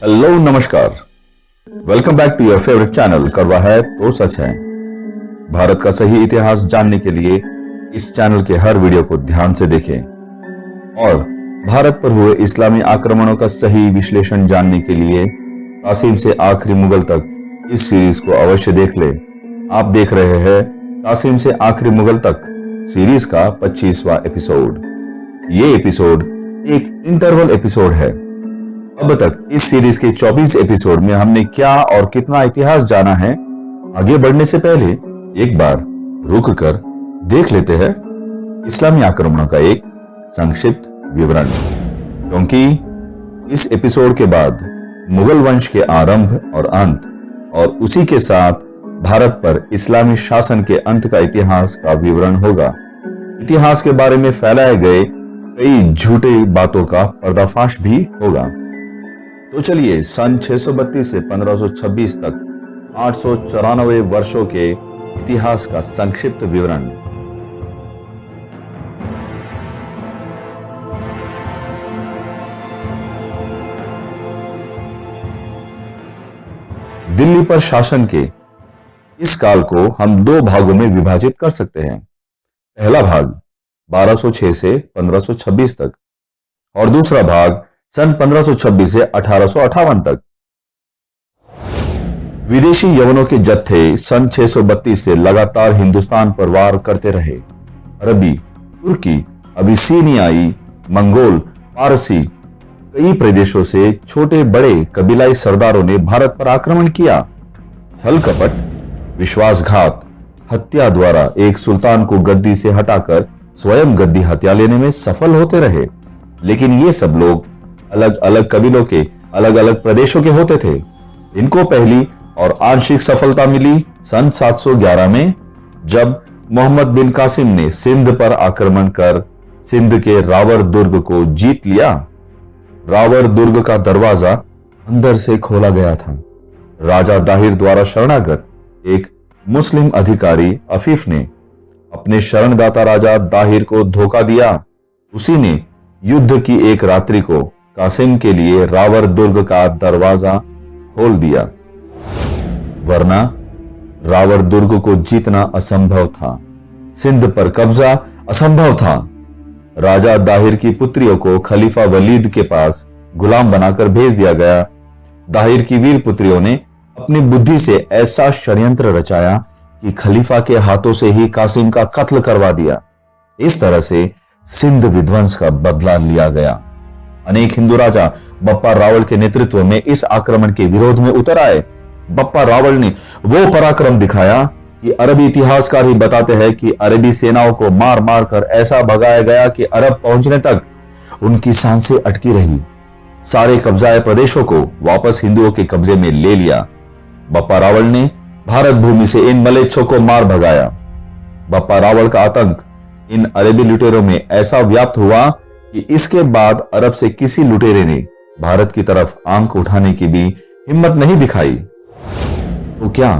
Hello नमस्कार, welcome back to your favourite channel कड़वा है तो सच है। भारत का सही इतिहास जानने के लिए इस चैनल के हर वीडियो को ध्यान से देखें और भारत पर हुए इस्लामी आक्रमणों का सही विश्लेषण जानने के लिए कासिम से आखिरी मुगल तक इस सीरीज को अवश्य देख लें। आप देख रहे हैं कासिम से आखिरी मुगल तक सीरीज का 25वां एपिसोड। ये एपिसोड एक इंटरवल एपिसोड है। अब तक इस सीरीज के 24 एपिसोड में हमने क्या और कितना इतिहास जाना है, आगे बढ़ने से पहले एक बार रुक कर देख लेते हैं इस्लामी आक्रमणों का एक संक्षिप्त विवरण, क्योंकि इस एपिसोड के बाद मुगल वंश के आरंभ और अंत और उसी के साथ भारत पर इस्लामी शासन के अंत का इतिहास का विवरण होगा। इतिहास के बारे में फैलाए गए कई झूठी बातों का पर्दाफाश भी होगा। तो चलिए सन 632 से 1526 तक 894 वर्षों के इतिहास का संक्षिप्त विवरण। दिल्ली पर शासन के इस काल को हम दो भागों में विभाजित कर सकते हैं। पहला भाग 1206 से 1526 तक और दूसरा भाग सन 1526 से 1858 तक। विदेशी यवनों के जत्थे सन 632 से लगातार हिंदुस्तान पर वार करते रहे। अरबी, तुर्की, अबिसीनियाई, मंगोल, पारसी कई प्रदेशों से छोटे बड़े कबीलाई सरदारों ने भारत पर आक्रमण किया। छल कपट, विश्वासघात, हत्या द्वारा एक सुल्तान को गद्दी से हटाकर स्वयं गद्दी हत्या लेने में सफल होते रहे। लेकिन ये सब लोग अलग अलग कबीलों के अलग अलग प्रदेशों के होते थे। इनको पहली और आंशिक सफलता मिली सन 711 में, जब मोहम्मद बिन कासिम ने सिंध पर आक्रमण कर सिंध के रावर दुर्ग को जीत लिया। रावर दुर्ग का दरवाजा अंदर से खोला गया था। राजा दाहिर द्वारा शरणागत एक मुस्लिम अधिकारी अफीफ ने अपने शरणदाता राजा दाहिर को धोखा दिया। उसी ने युद्ध की एक रात्रि को कासिम के लिए रावर दुर्ग का दरवाजा खोल दिया, वरना रावर दुर्ग को जीतना असंभव था, सिंध पर कब्जा असंभव था। राजा दाहिर की पुत्रियों को खलीफा वलीद के पास गुलाम बनाकर भेज दिया गया। दाहिर की वीर पुत्रियों ने अपनी बुद्धि से ऐसा षड्यंत्र रचाया कि खलीफा के हाथों से ही कासिम का कत्ल करवा दिया। इस तरह से सिंध विध्वंस का बदला लिया गया। अनेक हिंदू राजा बप्पा रावल के नेतृत्व में इस आक्रमण के विरोध में उतर आए। बप्पा रावल ने वो पराक्रम दिखाया कि अरबी इतिहासकार ही बताते हैं कि अरबी सेनाओं को मार मार कर ऐसा भगाया गया कि अरब पहुंचने तक उनकी सांसें अटकी रही। सारे कब्जाए प्रदेशों को वापस हिंदुओं के कब्जे में ले लिया। बप्पा रावल ने भारत भूमि से इन मलेच्छों को मार भगाया। बप्पा रावल का आतंक इन अरबी लुटेरों में ऐसा व्याप्त हुआ कि इसके बाद अरब से किसी लुटेरे ने भारत की तरफ आंख उठाने की भी हिम्मत नहीं दिखाई। तो क्या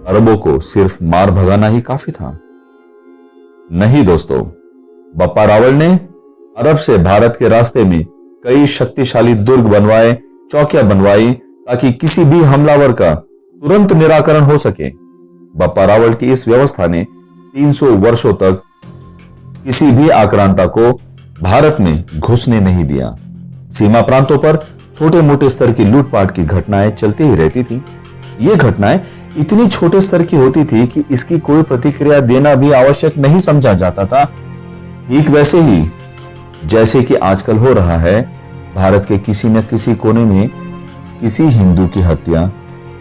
अरबों को सिर्फ मार भगाना ही काफी था? नहीं दोस्तों, बप्पा रावल ने अरब से भारत के रास्ते में कई शक्तिशाली दुर्ग बनवाए, चौकियां बनवाई, ताकि किसी भी हमलावर का तुरंत निराकरण हो सके। बप्पा रावल की इस व्यवस्था ने 300 वर्षों तक किसी भी आक्रांता को भारत में घुसने नहीं दिया। सीमा प्रांतों पर छोटे मोटे स्तर की लूटपाट की घटनाएं चलती ही रहती थी। ये घटनाएं इतनी छोटे स्तर की होती थी कि इसकी कोई प्रतिक्रिया देना भी आवश्यक नहीं समझा जाता था। ठीक वैसे ही जैसे कि आजकल हो रहा है, भारत के किसी न किसी कोने में किसी हिंदू की हत्या,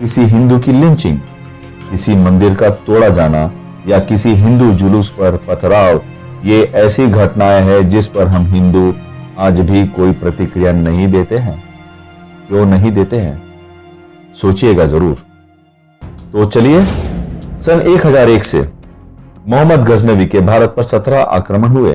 किसी हिंदू की लिंचिंग, किसी मंदिर का तोड़ा जाना या किसी हिंदू जुलूस पर पथराव, ये ऐसी घटनाएं हैं जिस पर हम हिंदू आज भी कोई प्रतिक्रिया नहीं देते हैं। क्यों नहीं देते हैं, सोचिएगा जरूर। तो चलिए, सन 1001 से मोहम्मद गजनवी के भारत पर 17 आक्रमण हुए।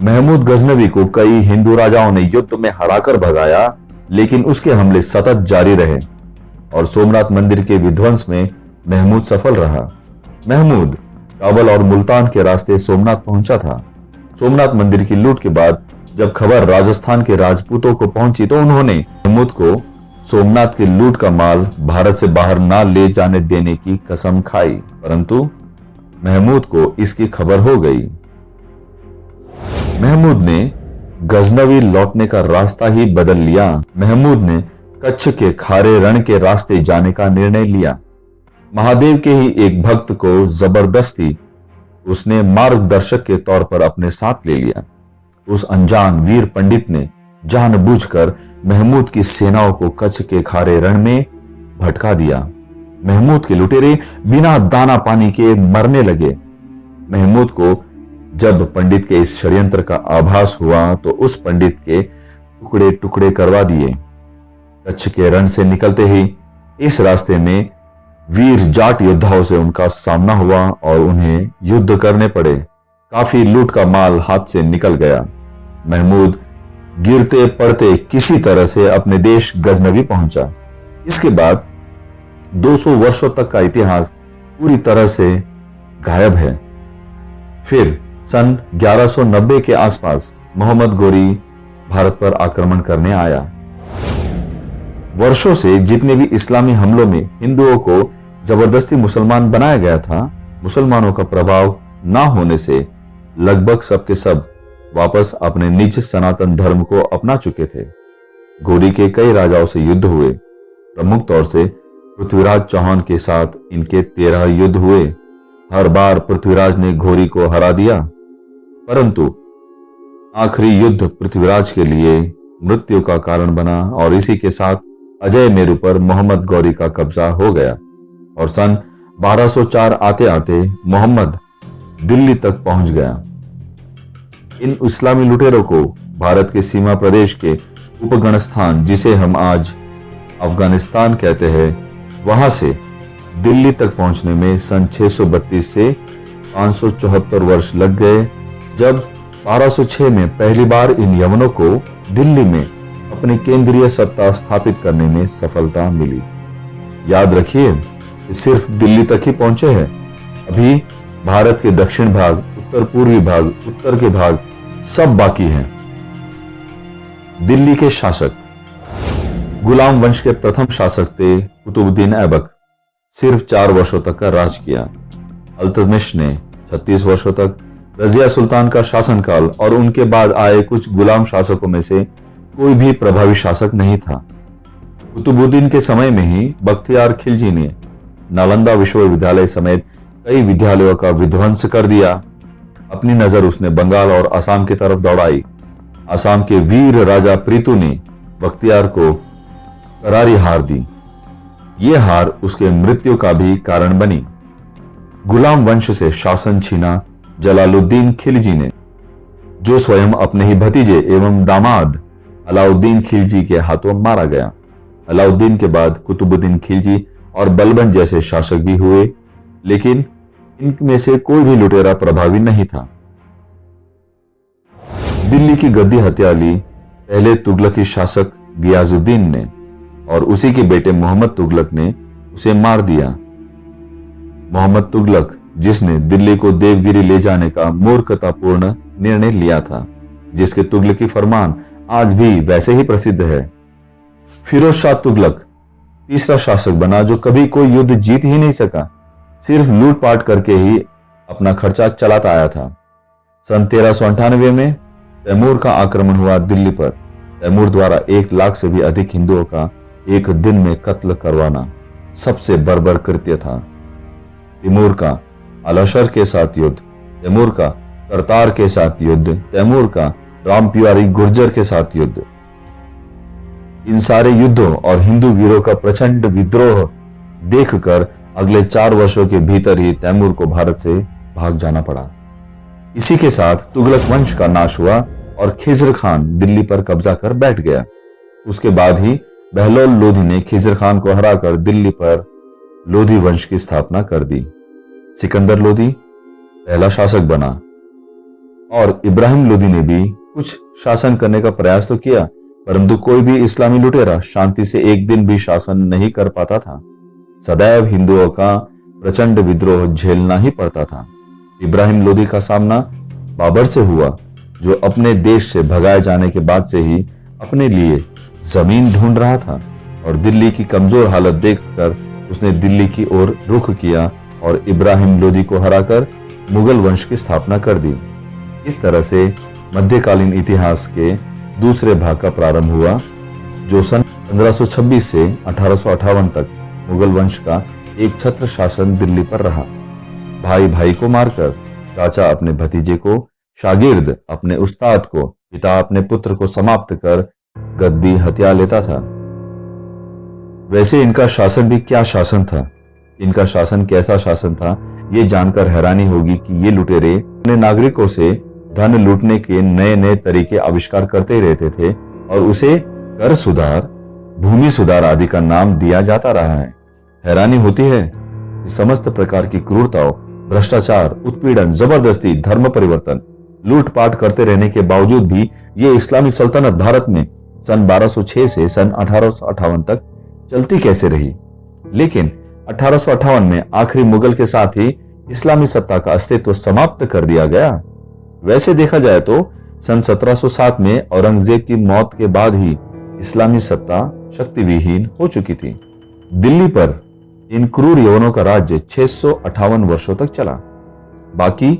महमूद गजनवी को कई हिंदू राजाओं ने युद्ध में हराकर भगाया, लेकिन उसके हमले सतत जारी रहे और सोमनाथ मंदिर के विध्वंस में महमूद सफल रहा। महमूद काबुल और मुल्तान के रास्ते सोमनाथ पहुंचा था। सोमनाथ मंदिर की लूट के बाद जब खबर राजस्थान के राजपूतों को पहुंची तो उन्होंने महमूद को सोमनाथ की लूट का माल भारत से बाहर ना ले जाने देने की कसम खाई, परंतु महमूद को इसकी खबर हो गई। महमूद ने गजनवी लौटने का रास्ता ही बदल लिया। महमूद ने कच्छ के खारे रण के रास्ते जाने का निर्णय लिया। महादेव के ही एक भक्त को जबरदस्ती उसने मार्गदर्शक के तौर पर अपने साथ ले लिया। उस अनजान वीर पंडित ने जानबूझकर महमूद की सेनाओं को कच्छ के खारे रण में भटका दिया। महमूद के लुटेरे बिना दाना पानी के मरने लगे। महमूद को जब पंडित के इस षड्यंत्र का आभास हुआ तो उस पंडित के टुकड़े टुकड़े करवा दिए। कच्छ के रण से निकलते ही इस रास्ते में वीर जाट योद्धाओं से उनका सामना हुआ और उन्हें युद्ध करने पड़े। काफी लूट का माल हाथ से निकल गया। महमूद गिरते पड़ते किसी तरह से अपने देश गजनवी पहुंचा। इसके बाद 200 वर्षों तक का इतिहास पूरी तरह से गायब है। फिर सन 1190 के आसपास मोहम्मद गोरी भारत पर आक्रमण करने आया। वर्षों से जितने भी इस्लामी हमलों में हिंदुओं को जबरदस्ती मुसलमान बनाया गया था, मुसलमानों का प्रभाव ना होने से लगभग सबके सब वापस अपने निज सनातन धर्म को अपना चुके थे। गोरी के कई राजाओं से युद्ध हुए। प्रमुख तौर से पृथ्वीराज चौहान के साथ इनके 13 युद्ध हुए। हर बार पृथ्वीराज ने घोरी को हरा दिया, परंतु आखिरी युद्ध पृथ्वीराज के लिए मृत्यु का कारण बना और इसी के साथ अजय मेरु पर मोहम्मद गौरी का कब्जा हो गया और सन 1204 आते आते मोहम्मद दिल्ली तक पहुंच गया। इन इस्लामी लुटेरों को भारत के सीमा प्रदेश के उपगण स्थान, जिसे हम आज अफगानिस्तान कहते हैं, वहां से दिल्ली तक पहुंचने में सन 632 से 574 वर्ष लग गए, जब 1206 में पहली बार इन यवनों को दिल्ली में अपनी केंद्रीय सत्ता स्थापित करने में सफलता मिली। याद रखिए, सिर्फ दिल्ली तक ही पहुंचे हैं। अभी भारत के दक्षिण भाग, उत्तर पूर्वी भाग, उत्तर के भाग सब बाकी हैं। दिल्ली के शासक गुलाम वंश के प्रथम शासक थे कुतुबुद्दीन ऐबक। सिर्फ 4 वर्षों तक का राज किया। अल्तमिश ने 36 वर्षों तक, रजिया सुल्तान का शासनकाल और उनके बाद आए कुछ गुलाम शासकों में से कोई भी प्रभावी शासक नहीं था। कुतुबुद्दीन के समय में ही बख्तियार खिलजी ने नालंदा विश्वविद्यालय समेत कई विद्यालयों का विध्वंस कर दिया। अपनी नजर उसने बंगाल और असम की तरफ दौड़ाई। असम के वीर राजा प्रीतु ने बख्तियार को करारी हार दी। ये हार उसके मृत्यु का भी कारण बनी। गुलाम वंश से शासन छीना जलालुद्दीन खिलजी ने, जो स्वयं अपने ही भतीजे एवं दामाद अलाउद्दीन खिलजी के हाथों मारा गया। अलाउद्दीन के बाद कुतुबुद्दीन खिलजी और बलबन जैसे शासक भी हुए, लेकिन इनमें से कोई भी लुटेरा प्रभावी नहीं था। दिल्ली की गद्दी हत्या ली पहले तुगलकी शासक गियाजुद्दीन ने और उसी के बेटे मोहम्मद तुगलक ने उसे मार दिया। मोहम्मद तुगलक, जिसने दिल्ली को देवगिरी ले जाने का मूर्खतापूर्ण निर्णय लिया था, जिसके तुगलकी फरमान आज भी वैसे ही प्रसिद्ध है। फिरोज शाह तुगलक तीसरा शासक बना जो कभी कोई युद्ध जीत ही नहीं सका, सिर्फ लूटपाट करके ही अपना खर्चा चलाता आया था। सन 1398 में तैमूर का आक्रमण हुआ दिल्ली पर। तैमूर द्वारा 1 लाख से भी अधिक हिंदुओं का एक दिन में कत्ल करवाना सबसे बर्बर कृत्य था। तैमूर का अलाशर के साथ युद्ध, तैमूर का करतार के साथ युद्ध, तैमूर का रामपियारी गुर्जर के साथ युद्ध, इन सारे युद्धों और हिंदू वीरों का प्रचंड विद्रोह देखकर अगले 4 वर्षों के भीतर ही तैमूर को भारत से भाग जाना पड़ा। इसी के साथ तुगलक वंश का नाश हुआ और खिज्र खान दिल्ली पर कब्जा कर बैठ गया। उसके बाद ही बहलोल लोधी ने खिज्र खान को हराकर दिल्ली पर लोधी वंश की स्थापना कर दी। सिकंदर लोधी पहला शासक बना और इब्राहिम लोधी ने भी कुछ शासन करने का प्रयास तो किया, परंतु कोई भी इस्लामी लुटेरा शांति से एक दिन भी शासन नहीं कर पाता था। सदैव हिंदुओं का प्रचंड विद्रोह झेलना ही पड़ता था। इब्राहिम लोधी का सामना बाबर से हुआ, जो अपने देश से भगाए जाने के बाद से ही अपने लिए जमीन ढूंढ रहा था। और दिल्ली की कमजोर हालत देखकर उसने दिल्ली की ओर रुख किया और इब्राहिम लोदी को हराकर मुगल वंश की स्थापना कर दी। इस तरह से मध्यकालीन इतिहास के दूसरे भाग का प्रारंभ हुआ, जो सन 1526 से 1858 तक मुगल वंश का एक छत्र शासन दिल्ली पर रहा। भाई भाई को मारकर, चाचा अपने भतीजे को, शागिर्द अपने उस्ताद को, पिता अपने पुत्र को समाप्त कर गद्दी हथिया लेता था। वैसे इनका शासन भी क्या शासन था। इनका शासन कैसा शासन था, ये जानकर हैरानी होगी कि ये लुटेरे अपने नागरिकों से धन लूटने के नए नए तरीके आविष्कार करते रहते थे और उसे कर सुधार, भूमि सुधार आदि का नाम दिया जाता रहा है। हैरानी होती है कि समस्त प्रकार की क्रूरताओं, भ्रष्टाचार, उत्पीड़न, जबरदस्ती, धर्म परिवर्तन, लूटपाट करते रहने के बावजूद भी ये इस्लामी सल्तनत भारत में सन 1206 से सन 1858 तक चलती कैसे रही। लेकिन 1858 में आखिरी मुगल के साथ ही इस्लामी सत्ता का अस्तित्व समाप्त कर दिया गया। वैसे देखा जाए तो सन 1707 में औरंगजेब की मौत के बाद ही इस्लामी सत्ता शक्तिविहीन हो चुकी थी। दिल्ली पर इन क्रूर यवनों का राज्य 658 वर्षों तक चला। बाकी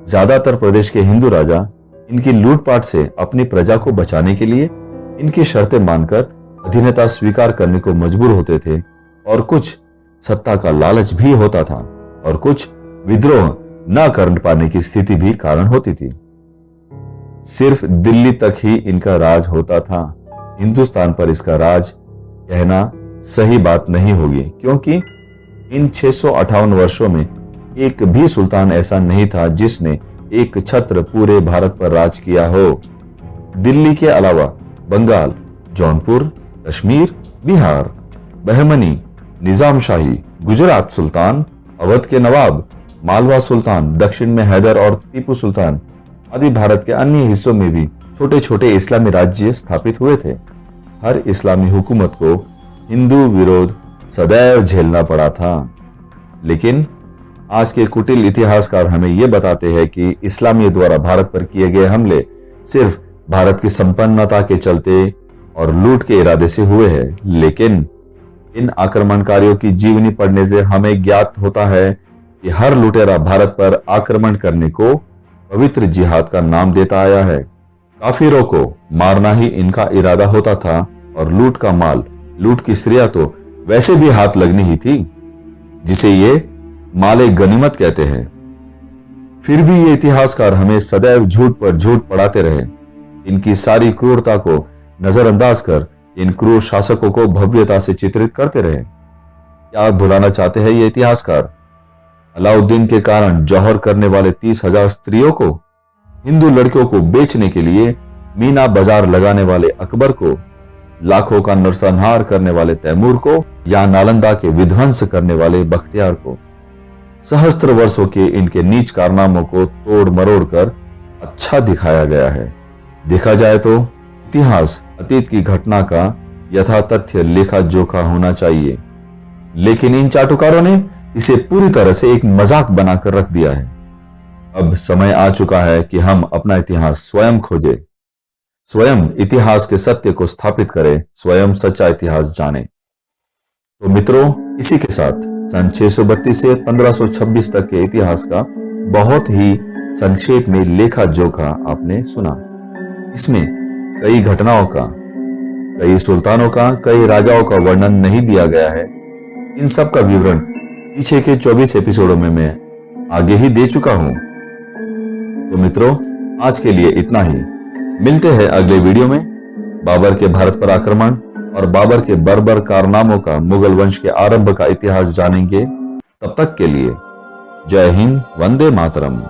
ज्यादातर प्रदेश के हिंदू राजा इनकी लूटपाट से अपनी प्रजा को बचाने के लिए इनकी शर्तें मानकर अधीनता स्वीकार करने को मजबूर होते थे, और कुछ सत्ता का लालच भी होता था और कुछ विद्रोह न कर पाने की स्थिति भी कारण होती थी। सिर्फ दिल्ली तक ही इनका राज होता था। हिंदुस्तान पर इसका राज कहना सही बात नहीं होगी, क्योंकि इन 658 वर्षों में एक भी सुल्तान ऐसा नहीं था जिसने एक छत्र पूरे भारत पर राज किया हो। दिल्ली के अलावा बंगाल, जौनपुर, कश्मीर, बिहार, बहमनी, निजाम शाही, गुजरात सुल्तान, अवध के नवाब, मालवा सुल्तान, दक्षिण में हैदर और टीपू सुल्तान आदि भारत के अन्य हिस्सों में भी छोटे छोटे इस्लामी राज्य स्थापित हुए थे। हर इस्लामी हुकूमत को हिंदू विरोध सदैव झेलना पड़ा था। लेकिन आज के कुटिल इतिहासकार हमें यह बताते हैं कि इस्लामियों द्वारा भारत पर किए गए हमले सिर्फ भारत की संपन्नता के चलते और लूट के इरादे से हुए हैं। लेकिन इन आक्रमणकारियों की जीवनी पढ़ने से हमें ज्ञात होता है कि हर लुटेरा भारत पर आक्रमण करने को पवित्र जिहाद का नाम देता आया है। काफिरों को मारना ही इनका इरादा होता था और लूट का माल, लूट की स्त्रियां तो वैसे भी हाथ लगनी ही थी, जिसे ये माले गनीमत कहते हैं। फिर भी ये इतिहासकार हमें सदैव झूठ पर झूठ पढ़ाते रहे। इनकी सारी क्रूरता को नजरअंदाज कर इन क्रूर शासकों को भव्यता से चित्रित करते रहे। क्या भुलाना चाहते हैं ये इतिहासकार अलाउद्दीन के कारण जौहर करने वाले 30,000 स्त्रियों को, हिंदू लड़कियों को बेचने के लिए मीना बाजार लगाने वाले अकबर को, लाखों का नरसंहार करने वाले तैमूर को, या नालंदा के विध्वंस करने वाले बख्तियार को। सहस्त्र वर्षों के इनके नीच कारनामों को तोड़ मरोड़ कर अच्छा दिखाया गया है। देखा जाए तो इतिहास अतीत की घटना का यथातथ्य लेखा जोखा होना चाहिए, लेकिन इन चाटुकारों ने इसे पूरी तरह से एक मजाक बनाकर रख दिया है। अब समय आ चुका है कि हम अपना इतिहास स्वयं खोजें, स्वयं इतिहास के सत्य को स्थापित करें, स्वयं सच्चा इतिहास जानें। तो मित्रों, इसी के साथ सन 632 से 1526 तक के इतिहास का बहुत ही संक्षेप में लेखा जोखा आपने सुना। इसमें कई घटनाओं का, कई सुल्तानों का, कई राजाओं का वर्णन नहीं दिया गया है। इन सब का विवरण पीछे के 24 एपिसोडों में मैं आगे ही दे चुका हूं। तो मित्रों, आज के लिए इतना ही। मिलते हैं अगले वीडियो में। बाबर के भारत पर आक्रमण और बाबर के बर्बर कारनामों का, मुगल वंश के आरंभ का इतिहास जानेंगे। तब तक के लिए जय हिंद, वंदे मातरम।